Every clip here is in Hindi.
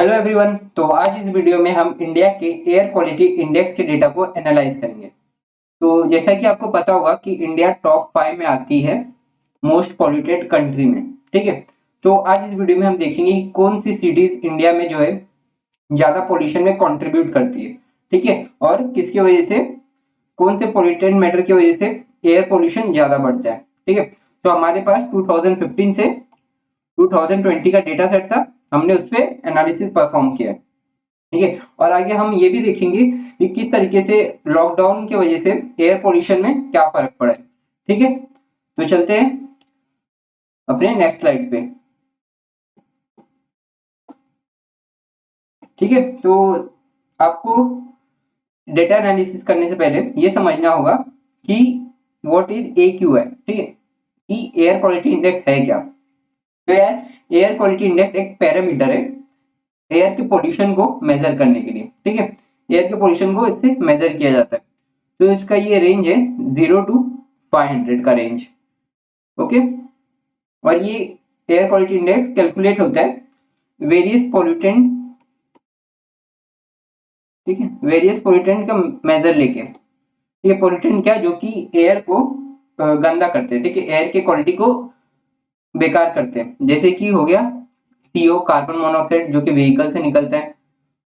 Hello everyone. तो आज इस वीडियो में हम इंडिया के एयर क्वालिटी इंडेक्स के डेटा को एनालाइज करेंगे। तो जैसा कि आपको पता होगा कि इंडिया टॉप 5 में आती है मोस्ट पॉल्यूटेड कंट्री में। ठीक है, तो आज इस वीडियो में हम देखेंगे कि कौन सी सिटीज इंडिया में जो है ज्यादा पॉल्यूशन में कंट्रीब्यूट करती है। ठीक है, और किसकी वजह से, कौन से पॉल्यूटेड मैटर की वजह से एयर पॉल्यूशन ज्यादा बढ़ता है। ठीक है, तो हमारे पास 2015 से 2020 का डेटा सेट था, हमने उस पर एनालिसिस परफॉर्म किया। ठीक है, और आगे हम ये भी देखेंगे कि किस तरीके से लॉकडाउन की वजह से एयर पोल्यूशन में क्या फर्क पड़ा है। ठीक है, तो चलते हैं अपने नेक्स्ट स्लाइड पे। ठीक है, तो आपको डेटा एनालिसिस करने से पहले ये समझना होगा कि व्हाट इज AQI। ठीक है, कि एयर क्वालिटी इंडेक्स है क्या। तो यार, एयर क्वालिटी इंडेक्स एक पैरामीटर है एयर के पोल्यूशन को मेजर करने के लिए। ठीक है, एयर के पोल्यूशन को इससे मेजर किया जाता है। तो इसका ये रेंज है 0 to 500 का रेंज। ओके, और ये एयर क्वालिटी इंडेक्स कैलकुलेट होता है वेरियस पोल्यूटेंट। ठीक है, वेरियस पोल्यूटेंट का मेजर लेके। ये पोल्यूटेंट क्या, जो कि एयर को गंदा करते हैं। ठीक है, एयर के क्वालिटी को बेकार करते हैं। जैसे कि हो गया CO, कार्बन मोनोऑक्साइड, जो कि व्हीकल से निकलता है,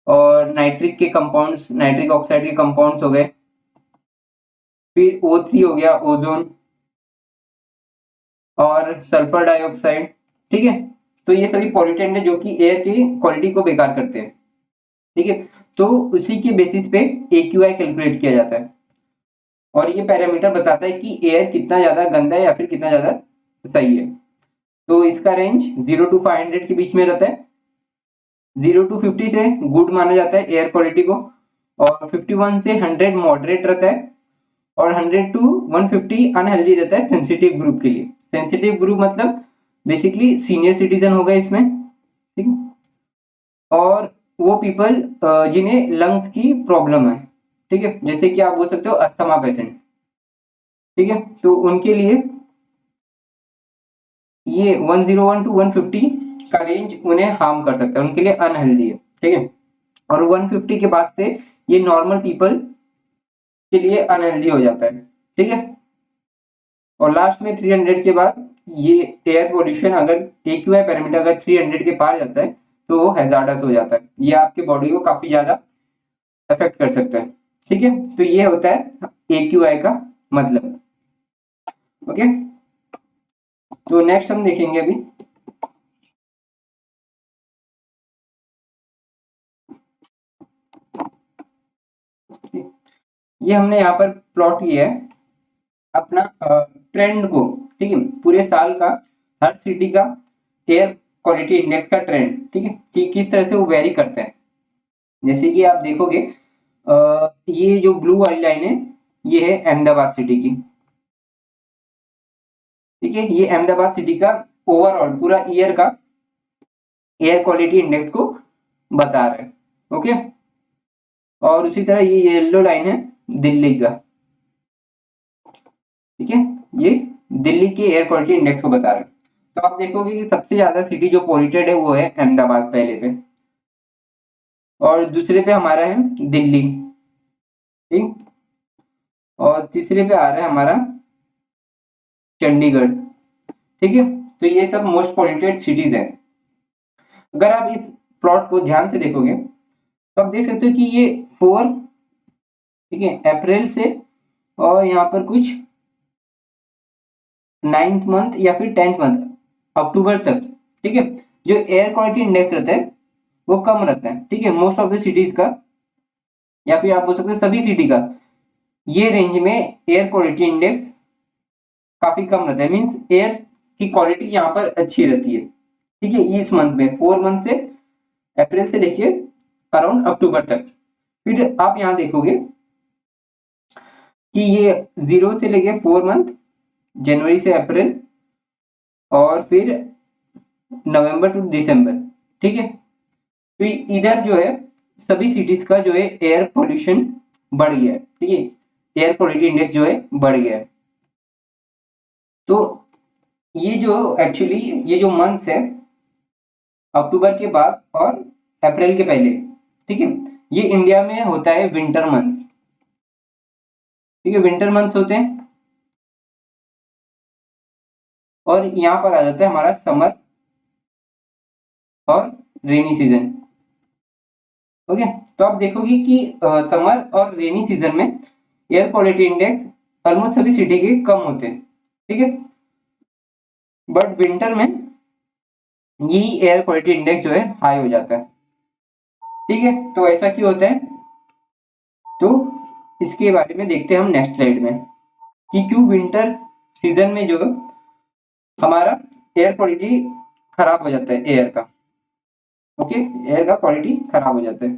और नाइट्रिक के कंपाउंड्स, नाइट्रिक ऑक्साइड के कंपाउंड्स हो गए, फिर O3 हो गया, ओजोन, और सल्फर डाइऑक्साइड। ठीक है, तो ये सभी पॉल्यूटेंट है जो कि एयर की क्वालिटी को बेकार करते हैं। ठीक है, तो उसी के बेसिस पे AQI कैलकुलेट किया जाता है, और ये पैरामीटर बताता है कि एयर कितना ज्यादा गंदा है या फिर कितना ज्यादा सही है। तो इसका रेंज 0 to 500 के बीच में रहता है। 0 to 50 से गुड माना जाता है एयर क्वालिटी को, और 51 से 100 मॉडरेट रहता है, और 100 to 150 अनहेल्दी रहता है सेंसिटिव ग्रुप के लिए। सेंसिटिव ग्रुप मतलब बेसिकली सीनियर सिटीजन होगा इसमें। ठीक है, और वो पीपल जिन्हें लंग्स की प्रॉब्लम है। ठीक है, जैसे कि आप बोल सकते हो अस्थमा पेशेंट। ठीक है, तो उनके लिए ये 101 to 150 का रेंज उन्हें हार्म कर सकता है, उनके लिए अनहेल्दी है। ठीक है, और 150 के बाद से ये नॉर्मल पीपल के लिए अनहेल्दी हो जाता है। ठीक है, और लास्ट में 300 के बाद ये एयर पोल्यूशन, अगर AQI पैरामीटर अगर 300 के पार जाता है तो वो हैजार्डस हो जाता है। ये आपके बॉडी को काफी ज्यादा अफेक्ट कर सकता है। ठीक है, तो ये होता है AQI का मतलब। ओके, तो नेक्स्ट हम देखेंगे अभी। ये हमने यहाँ पर प्लॉट किया है अपना ट्रेंड को। ठीक है, पूरे साल का हर सिटी का एयर क्वालिटी इंडेक्स का ट्रेंड। ठीक है, कि किस तरह से वो वेरी करता है। जैसे कि आप देखोगे, ये जो ब्लू वाली लाइन है ये है अहमदाबाद सिटी की। ठीक है, ये अहमदाबाद सिटी का ओवरऑल पूरा ईयर का एयर क्वालिटी इंडेक्स को बता रहा है। ओके, और उसी तरह ये येलो लाइन है दिल्ली का। ठीक है, ये दिल्ली के एयर क्वालिटी इंडेक्स को बता रहा है। तो आप देखोगे कि सबसे ज्यादा सिटी जो पॉल्यूटेड है वो है अहमदाबाद पहले पे, और दूसरे पे हमारा है दिल्ली। ठीक, और तीसरे पे आ रहा है हमारा चंडीगढ़। ठीक है, तो ये सब मोस्ट पॉल्यूटेड सिटीज है। अगर आप इस प्लॉट को ध्यान से देखोगे तो आप देख सकते हो कि ये 4, ठीक है, अप्रैल से और यहाँ पर कुछ 9th मंथ या फिर 10th मंथ अक्टूबर तक। ठीक है, जो एयर क्वालिटी इंडेक्स रहता है वो कम रहता है। ठीक है, मोस्ट ऑफ द सिटीज का, या फिर आप बोल सकते हैं सभी सिटी का ये रेंज में एयर क्वालिटी इंडेक्स काफी कम रहता है। मींस एयर की क्वालिटी यहाँ पर अच्छी रहती है। ठीक है, इस मंथ में 4 मंथ से अप्रैल से लेके अराउंड अक्टूबर तक। फिर आप यहाँ देखोगे कि ये 0 से लेके 4 मंथ, जनवरी से अप्रैल, और फिर नवंबर टू दिसंबर। ठीक है, तो इधर जो है सभी सिटीज का जो है एयर पोल्यूशन बढ़ गया है। ठीक है, एयर क्वालिटी इंडेक्स जो है बढ़ गया है। तो ये जो एक्चुअली ये जो मंथ्स है अक्टूबर के बाद और अप्रैल के पहले, ठीक है। ये इंडिया में होता है विंटर मंथ, ठीक है, विंटर मंथ्स होते हैं। और यहाँ पर आ जाता है हमारा समर और रेनी सीजन। ओके, तो आप देखोगे कि समर और रेनी सीजन में एयर क्वालिटी इंडेक्स ऑलमोस्ट सभी सिटी के कम होते हैं, ठीक है। बट विंटर में यही एयर क्वालिटी इंडेक्स जो है हाई हो जाता है, ठीक है। तो ऐसा क्यों होता है, तो इसके बारे में देखते हैं हम नेक्स्ट स्लाइड में कि क्यों विंटर सीजन में जो हमारा एयर क्वालिटी खराब हो जाता है एयर का। ओके, एयर का क्वालिटी खराब हो जाता है,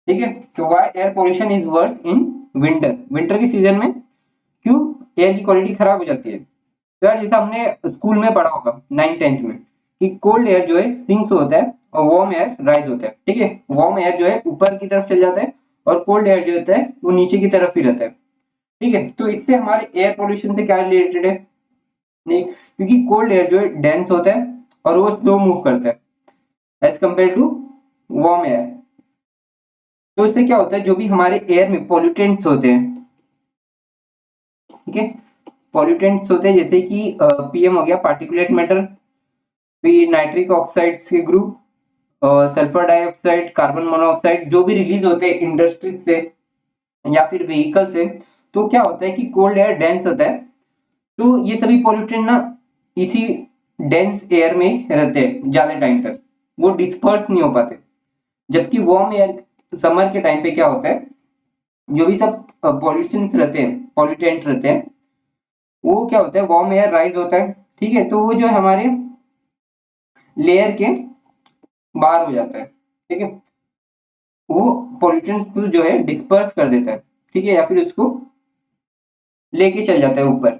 ठीक है। तो why air pollution is worse in winter, winter के सीजन में क्यों एयर की क्वालिटी खराब हो जाती है। तो यार जैसा हमने स्कूल में पढ़ा होगा 9th-10th में कि कोल्ड एयर जो है सिंक्स होता है और वार्म एयर राइज होता है, ठीक है। वार्म एयर जो है ऊपर की तरफ चल जाता है और कोल्ड एयर जो होता है वो नीचे की तरफ ही रहता है, ठीक है। तो इससे हमारे एयर पोल्यूशन से क्या रिलेटेड है, नहीं, क्योंकि कोल्ड एयर जो है डेंस होता है और वो स्लो मूव करता है as compare to warm air. तो इससे क्या होता है, जो भी हमारे एयर में पॉल्यूटेंट्स होते हैं, ठीक है, पॉल्यूटेंट्स होते हैं जैसे कि पीएम हो गया, पार्टिकुलेट मैटर, फिर नाइट्रिक ऑक्साइड्स के group, sulphur dioxide, carbon monoxide, जो भी रिलीज होते हैं इंडस्ट्रीज से या फिर व्हीकल से। तो क्या होता है कि कोल्ड एयर डेंस होता है, तो ये सभी पॉल्यूटेंट ना इसी डेंस एयर में रहते हैं ज्यादा टाइम तक, वो डिस्पर्स नहीं हो पाते। जबकि वार्म एयर समर के टाइम पे क्या होता है, जो भी सब पॉल्यूशन रहते हैं, पॉल्यूटेंट रहते हैं, वो क्या होता है, वार्म एयर राइज होता है, ठीक है। तो वो जो है हमारे लेयर के बाहर हो जाता है, ठीक है, वो पॉल्यूटेंट को जो है डिस्पर्स कर देता है, ठीक है, या फिर उसको लेके चल जाता है ऊपर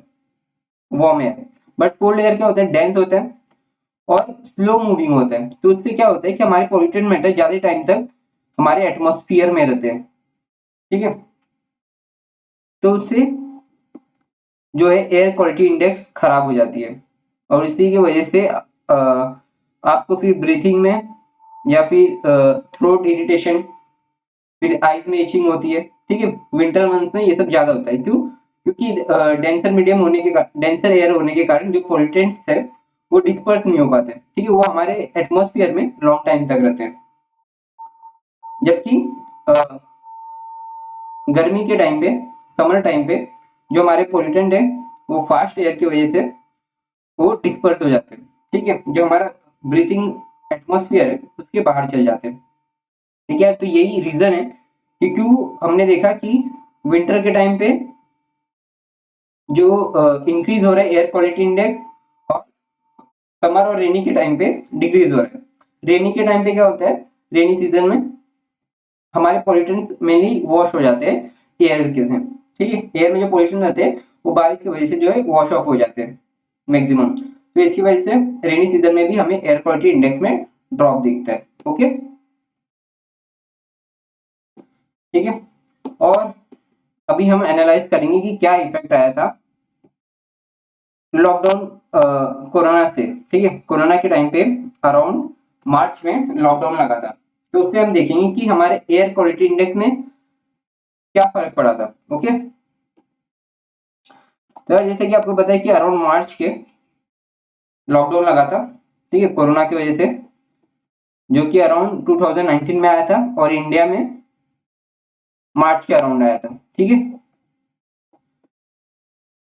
warm air. But cold air क्या होता है, डेंस होता है और स्लो मूविंग होता है। तो उससे क्या होता है कि हमारे पॉल्यूटेंट मैटर ज्यादा टाइम तक हमारे एटमॉस्फेयर में रहते हैं, ठीक है। तो उससे जो है एयर क्वालिटी इंडेक्स खराब हो जाती है और इसी की वजह से आपको फिर ब्रीथिंग में या फिर थ्रोट इरिटेशन, फिर आईज में इचिंग होती है, ठीक है। विंटर मंथ में ये सब ज्यादा होता है, क्यों, क्योंकि डेंसर मीडियम होने के कारण, डेंसर एयर होने के कारण जो पॉल्यूटेंट्स है वो डिस्पर्स नहीं हो पाते, ठीक है, वो हमारे एटमॉस्फेयर में लॉन्ग टाइम तक रहते हैं। जबकि गर्मी के टाइम पे, समर टाइम पे जो हमारे पॉल्यूटेंट है वो फास्ट एयर की वजह से वो डिस्पर्स हो जाते हैं, ठीक है, जो हमारा ब्रीथिंग एटमॉस्फेयर है उसके बाहर चल जाते हैं, ठीक है। तो यही रीजन है कि क्यों हमने देखा कि विंटर के टाइम पे जो इंक्रीज हो रहा है एयर क्वालिटी इंडेक्स और समर और रेनी के टाइम पे डिक्रीज हो रहा है। रेनी के टाइम पे क्या होता है, रेनी सीजन में हमारे पॉल्यूटेंट्स मेनली वॉश हो जाते हैं एयर के से, ठीक है। एयर में जो पॉल्यूशन रहते हैं वो बारिश की वजह से जो है वॉश ऑफ हो जाते हैं मैक्सिमम। तो इसकी वजह से रेनी सीजन में भी हमें एयर क्वालिटी इंडेक्स में ड्रॉप दिखता है, ओके, ठीक है। और अभी हम एनालाइज करेंगे कि क्या इफेक्ट आया था लॉकडाउन कोरोना से, ठीक है। कोरोना के टाइम पे अराउंड मार्च में लॉकडाउन लगा था, तो उससे हम देखेंगे कि हमारे एयर क्वालिटी इंडेक्स में क्या फर्क पड़ा था, ओके। तो जैसे कि आपको पता है कि अराउंड मार्च के लॉकडाउन लगा था, ठीक है, कोरोना की वजह से, जो कि अराउंड 2019 में आया था और इंडिया में मार्च के अराउंड आया था, ठीक है।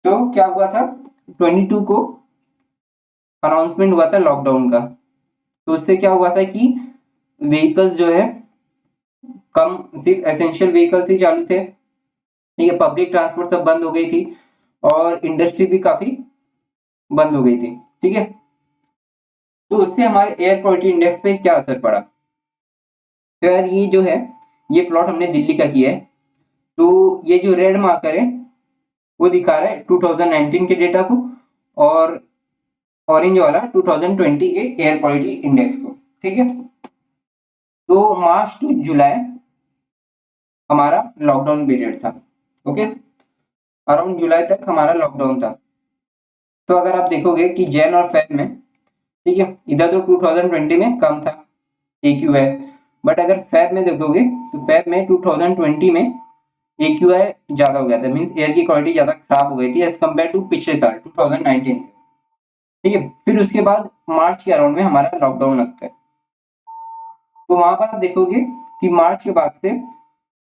तो क्या हुआ था, 22 को अनाउंसमेंट हुआ था लॉकडाउन का। तो उससे क्या हुआ था कि व्हीकल्स जो है कम, सिर्फ एसेंशियल व्हीकल्स ही चालू थे, ठीक है, पब्लिक ट्रांसपोर्ट सब बंद हो गई थी और इंडस्ट्री भी काफी बंद हो गई थी, ठीक है। तो उससे हमारे एयर क्वालिटी इंडेक्स पे क्या असर पड़ा। तो यार ये जो है, ये प्लॉट हमने दिल्ली का किया है। तो ये जो रेड मार्कर है वो दिखा रहा है 2019 के डेटा को और ऑरेंज वाला 2020 के एयर क्वालिटी इंडेक्स को, ठीक है। तो मार्च टू जुलाई हमारा लॉकडाउन पीरियड था, ओके, अराउंड जुलाई तक हमारा लॉकडाउन था। तो अगर आप देखोगे कि जैन और फेब में ठीक है, इधर तो 2020 में कम था AQI, बट अगर फैब में देखोगे तो फैब में 2020 में AQI ज्यादा हो गया था, मींस एयर की क्वालिटी ज्यादा खराब हो गई थी एज कम्पेयर टू पिछले साल 2019 से। ठीक है, फिर उसके बाद मार्च के अराउंड में हमारा लॉकडाउन लगता है। तो वहां पर आप देखोगे कि मार्च के बाद से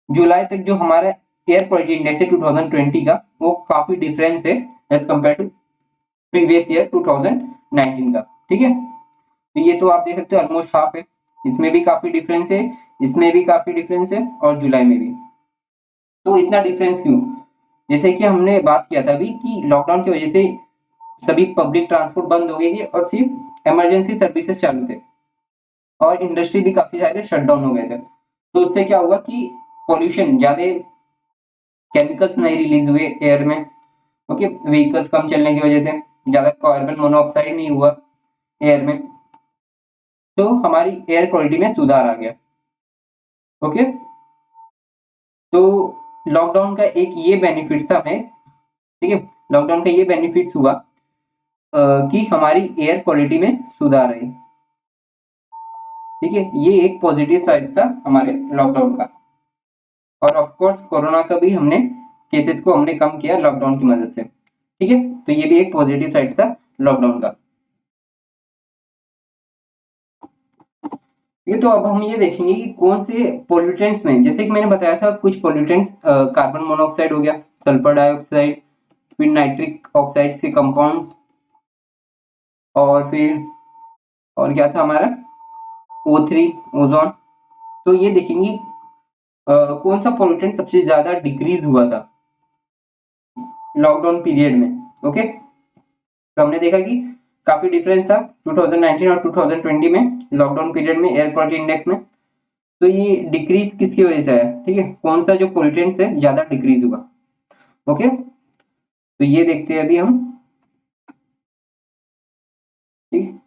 जुलाई तक जो हमारा एयर क्वालिटी इंडेक्स है 2020 का, वो काफी डिफरेंस है as compare to previous year 2019 का। ठीक है, तो ये तो आप देख सकते हो ऑलमोस्ट हाफ है, इसमें भी काफी डिफरेंस है, इसमें भी काफी डिफरेंस है, और जुलाई में भी। तो इतना डिफरेंस क्यों? जैसे कि हमने बात किया था अभी कि लॉकडाउन की वजह से सभी पब्लिक ट्रांसपोर्ट बंद हो गई थी और सिर्फ इमरजेंसी सर्विसेज चालू थे, और इंडस्ट्री भी काफी सारे शट डाउन हो गए थे। तो उससे क्या हुआ कि पॉल्यूशन, ज्यादा केमिकल्स नहीं रिलीज हुए एयर में। ओके, व्हीकल्स कम चलने की वजह से ज्यादा कार्बन मोनोऑक्साइड नहीं हुआ एयर में, तो हमारी एयर क्वालिटी में सुधार आ गया। ओके, तो लॉकडाउन का एक ये बेनिफिट था हमें, ठीक है, लॉकडाउन का ये बेनिफिट हुआ कि हमारी एयर क्वालिटी में सुधार आई। ठीक है, ये एक पॉजिटिव साइड था हमारे लॉकडाउन का। और ऑफ कोर्स कोरोना का भी हमने केसेस को हमने कम किया लॉकडाउन की मदद से। ठीक है, तो ये भी एक पॉजिटिव साइड था लॉकडाउन का। ठीक है, तो अब हम ये देखेंगे कि कौन से पोल्यूटेंट्स में, जैसे कि मैंने बताया था कुछ पोल्यूटेंट्स, कार्बन मोनोऑक्साइड हो गया, सल्फर डाइऑक्साइड, फिर नाइट्रिक ऑक्साइड के कंपाउंड्स, और फिर और क्या था हमारा O3, ओजोन। तो ये देखेंगे कौन सा पोल्यूटेंट सबसे ज्यादा डिक्रीज हुआ था लॉकडाउन पीरियड में। ओके, तो हमने देखा कि काफी डिफरेंस था 2019 और 2020 में लॉकडाउन पीरियड में एयर क्वालिटी इंडेक्स में। तो ये डिक्रीज किसकी वजह से है? ठीक है, कौन सा जो पोल्यूटेंट है ज्यादा डिक्रीज हुआ। ओके, तो ये देखते हैं अभी हम। ठीक,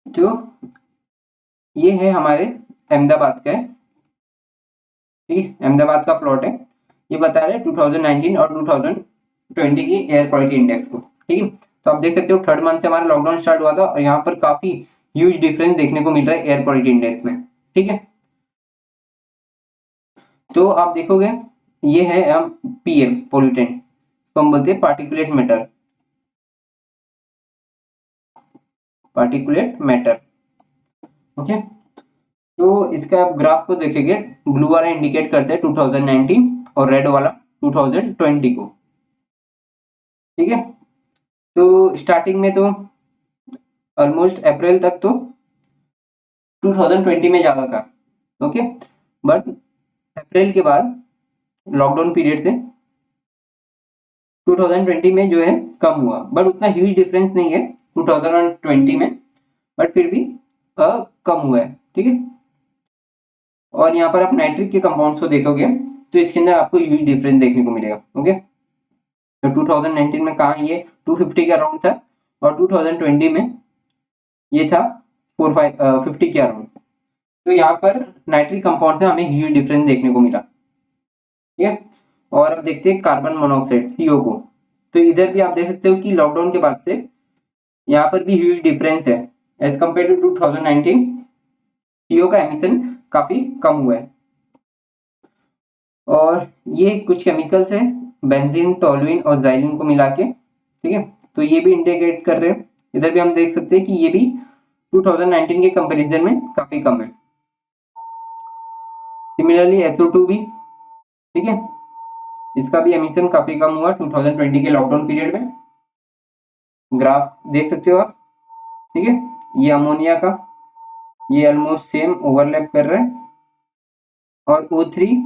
तो ये है हमारे अहमदाबाद का है। ठीक है, अहमदाबाद का प्लॉट है, ये बता रहे हैं 2019 और 2020 की एयर क्वालिटी इंडेक्स को। ठीक है, तो आप देख सकते हो थर्ड मंथ से हमारा लॉकडाउन स्टार्ट हुआ था, और यहाँ पर काफी ह्यूज डिफरेंस देखने को मिल रहा है एयर क्वालिटी इंडेक्स में। ठीक है, तो आप देखोगे ये है हम PM पोल्यूटेंट, तो हम बोलते हैं particulate matter, particulate matter. Okay, तो इसका आप ग्राफ को देखेंगे, ब्लू वाला इंडिकेट करते हैं 2019 और रेड वाला 2020 को। ठीक है, तो स्टार्टिंग में तो ऑलमोस्ट अप्रैल तक तो 2020 में ज्यादा था। ओके, बट अप्रैल के बाद लॉकडाउन पीरियड से 2020 में जो है कम हुआ, बट उतना ह्यूज डिफरेंस नहीं है 2020 में, बट फिर भी कम हुआ है। ठीक है, और यहाँ पर आप नाइट्रिक के कंपाउंड्स को देखोगे तो इसके अंदर आपको ह्यूज डिफरेंस देखने को मिलेगा। ओके, तो 2019 में कहा ये 250 के अराउंड था, और 2020 में ये था 50 के अराउंड। तो यहाँ पर नाइट्रिक कंपाउंड से हमें ह्यूज डिफरेंस देखने को मिला। ठीक है, और अब देखते हैं कार्बन मोनोऑक्साइड CO को। तो इधर भी आप देख सकते हो कि लॉकडाउन के बाद से यहाँ पर भी ह्यूज डिफरेंस है एज कम्पेयर टू 2019। CO का एमिशन काफी कम हुआ है, और ये कुछ केमिकल्स है बेंजीन, टोलुइन और जाइलिन को मिला के। ठीक है, तो ये भी इंडिकेट कर रहे हैं, इधर भी हम देख सकते हैं कि ये भी 2019 के कंपैरिजन में काफी कम है। सिमिलरली SO2 भी, ठीक है, इसका भी एमिशन काफी कम हुआ 2020 के लॉकडाउन पीरियड में। ग्राफ देख सकते हो आप। ठीक है, ये अमोनिया का, ये ऑलमोस्ट सेम ओवरलैप कर रहा है, और O3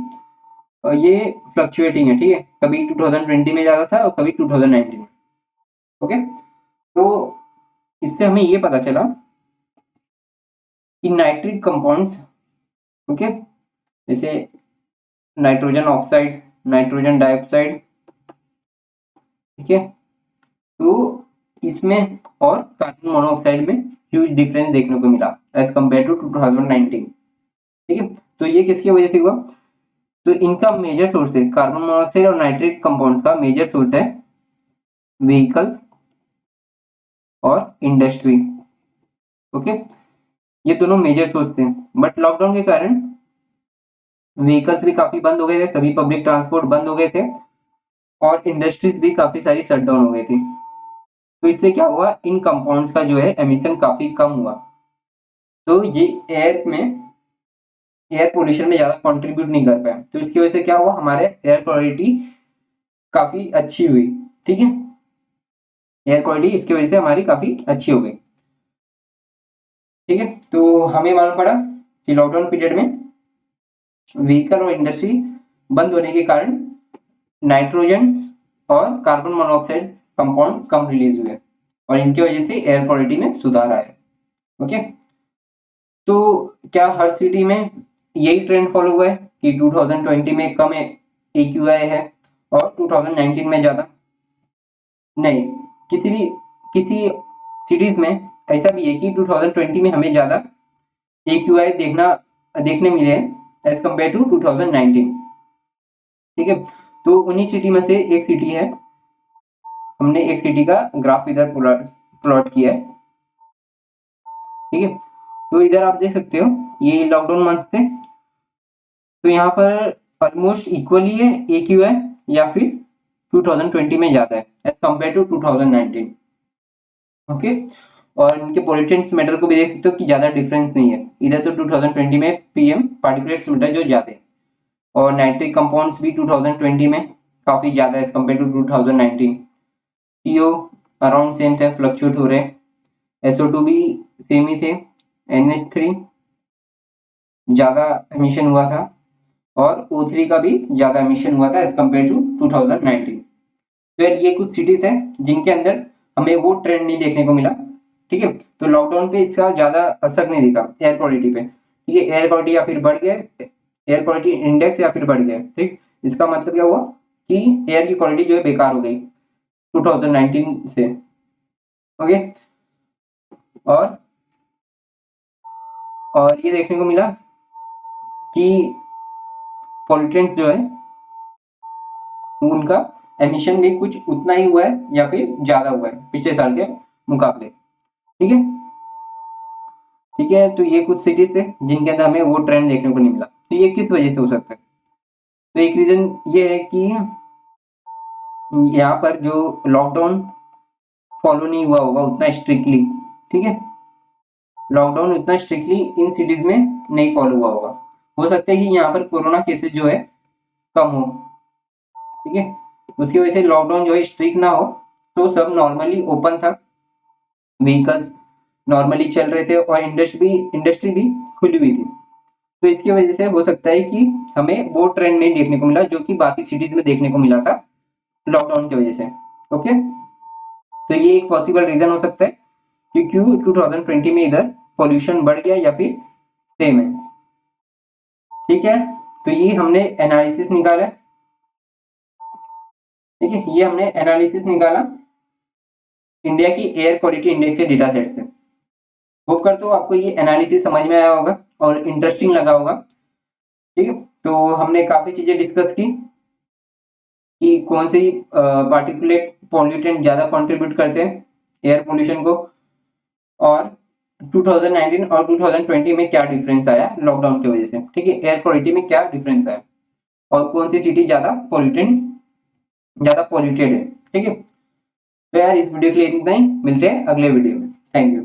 ये फ्लक्चुएटिंग है। ठीक है, कभी 2020 में ज्यादा था और कभी 2019 में। ओके, तो इससे हमें ये पता चला कि नाइट्रिक कंपाउंड्स, ओके, जैसे नाइट्रोजन ऑक्साइड, नाइट्रोजन डाइऑक्साइड, ठीक है, तो इसमें और कार्बन मोनोऑक्साइड में ह्यूज डिफरेंस देखने को मिला एज कम्पेयर टू 2019। ठीक है, तो ये किसकी वजह से हुआ? तो इनका मेजर सोर्स है, कार्बन मोनोऑक्साइड और नाइट्रिक कंपाउंड्स का मेजर सोर्स है व्हीकल्स, और इंडस्ट्री। ओके, ये दोनों मेजर सोर्स थे। बट लॉकडाउन के कारण व्हीकल्स भी काफी बंद हो गए थे, सभी पब्लिक ट्रांसपोर्ट बंद हो गए थे और इंडस्ट्रीज भी काफी सारी शट डाउन हो गई थी। तो इससे क्या हुआ, इन कंपाउंड्स का जो है एमिशन काफी कम हुआ। तो ये एयर पोल्यूशन में ज्यादा कंट्रीब्यूट नहीं कर पाया। तो इसकी वजह से क्या हुआ, हमारे एयर क्वालिटी काफी अच्छी हुई। ठीक है, एयर क्वालिटी इसकी वजह से हमारी काफी अच्छी हो गई। ठीक है, तो हमें मालूम पड़ा कि लॉकडाउन पीरियड में व्हीकल और इंडस्ट्री बंद होने के कारण नाइट्रोजन और कार्बन मोनोऑक्साइड कंपाउंड कम रिलीज हुए और इनकी वजह से एयर क्वालिटी में सुधार आया। ओके, तो क्या हर सिटी में यही ट्रेंड फॉलो हुआ है कि 2020 में कम AQI है और 2019 में ज्यादा? नहीं, किसी सिटीज में ऐसा भी है कि 2020 में हमें ज्यादा AQI देखने मिले हैं एज कम्पेयर टू 2019। ठीक है, तो उन्हीं सिटी में से एक सिटी है, हमने एक सिटी का ग्राफ इधर प्लॉट किया है। ठीक है, तो इधर आप देख सकते हो ये लॉकडाउन मंथ थे, तो यहाँ पर ऑलमोस्ट इक्वली है AQI या फिर 2020 में ज्यादा है एज कम्पेयर टू 2019। ओके, और इनके पोल्यूटेंट्स मैटर को भी देख सकते हो कि ज्यादा डिफरेंस नहीं है। इधर तो 2020 में PM पार्टिकुलेट्स मैटर जो ज्यादा है और नाइट्रिक कंपाउंड्स भी 2020 में काफी ज्यादा है as compare to 2019। CO around same थे, फ्लक्चुएट हो रहे। SO2 भी सेम ही थे। NH3 ज्यादा एमिशन हुआ था और O3 का भी ज्यादा एमिशन हुआ था एज कम्पेयर टू 2019। तो यार ये कुछ सिटीज है जिनके अंदर हमें वो ट्रेंड नहीं देखने को मिला। ठीक है, तो लॉकडाउन पे इसका ज्यादा असर नहीं दिखा एयर क्वालिटी पे। ठीक है, एयर क्वालिटी या फिर बढ़ गया, एयर क्वालिटी इंडेक्स या फिर बढ़ गया। ठीक, इसका मतलब क्या हुआ कि एयर की क्वालिटी जो है बेकार हो गई 2019 से। ओके, और ये देखने को मिला कि पॉल्यूटेंट्स जो है उनका एमिशन भी कुछ उतना ही हुआ है या फिर ज्यादा हुआ है पिछले साल के मुकाबले। ठीक है, ठीक है, तो ये कुछ सिटीज थे जिनके अंदर हमें वो ट्रेंड देखने को नहीं मिला। तो ये किस वजह से हो सकता है? तो एक रीजन ये है कि यहाँ पर जो लॉकडाउन फॉलो नहीं हुआ होगा उतना स्ट्रिक्टली। ठीक है, लॉकडाउन उतना स्ट्रिक्टली इन सिटीज में नहीं फॉलो हुआ होगा। हो सकता है कि यहाँ पर कोरोना केसेस जो है कम हो। ठीक है, उसकी वजह से लॉकडाउन जो है स्ट्रिक्ट ना हो, तो सब नॉर्मली ओपन था, व्हीकल्स नॉर्मली चल रहे थे और इंडस्ट्री भी खुली हुई थी। तो इसकी वजह से हो सकता है कि हमें वो ट्रेंड नहीं देखने को मिला जो कि बाकी सिटीज में देखने को मिला था लॉकडाउन की वजह से। ओके, तो ये एक पॉसिबल रीजन हो सकता है कि क्यों 2020 में इधर पॉल्यूशन बढ़ गया या फिर सेम है। ठीक है, तो ये हमने एनालिसिस निकाला। ठीक है, ये हमने एनालिसिस निकाला इंडिया की एयर क्वालिटी इंडेक्स के डेटा सेट से। होप करता हूँ आपको ये एनालिसिस समझ में आया होगा और इंटरेस्टिंग लगा होगा। ठीक है, तो हमने काफी चीजें डिस्कस की कि कौन सी पार्टिकुलेट पॉल्यूटेंट ज्यादा कंट्रीब्यूट करते हैं एयर पोल्यूशन को, और 2019 और 2020 में क्या डिफरेंस आया लॉकडाउन की वजह से। ठीक है, एयर क्वालिटी में क्या डिफरेंस आया और कौन सी सिटी ज्यादा पॉल्यूटेड है। ठीक है, तो यार इस वीडियो के लिए इतना ही, मिलते हैं अगले वीडियो में। Thank you.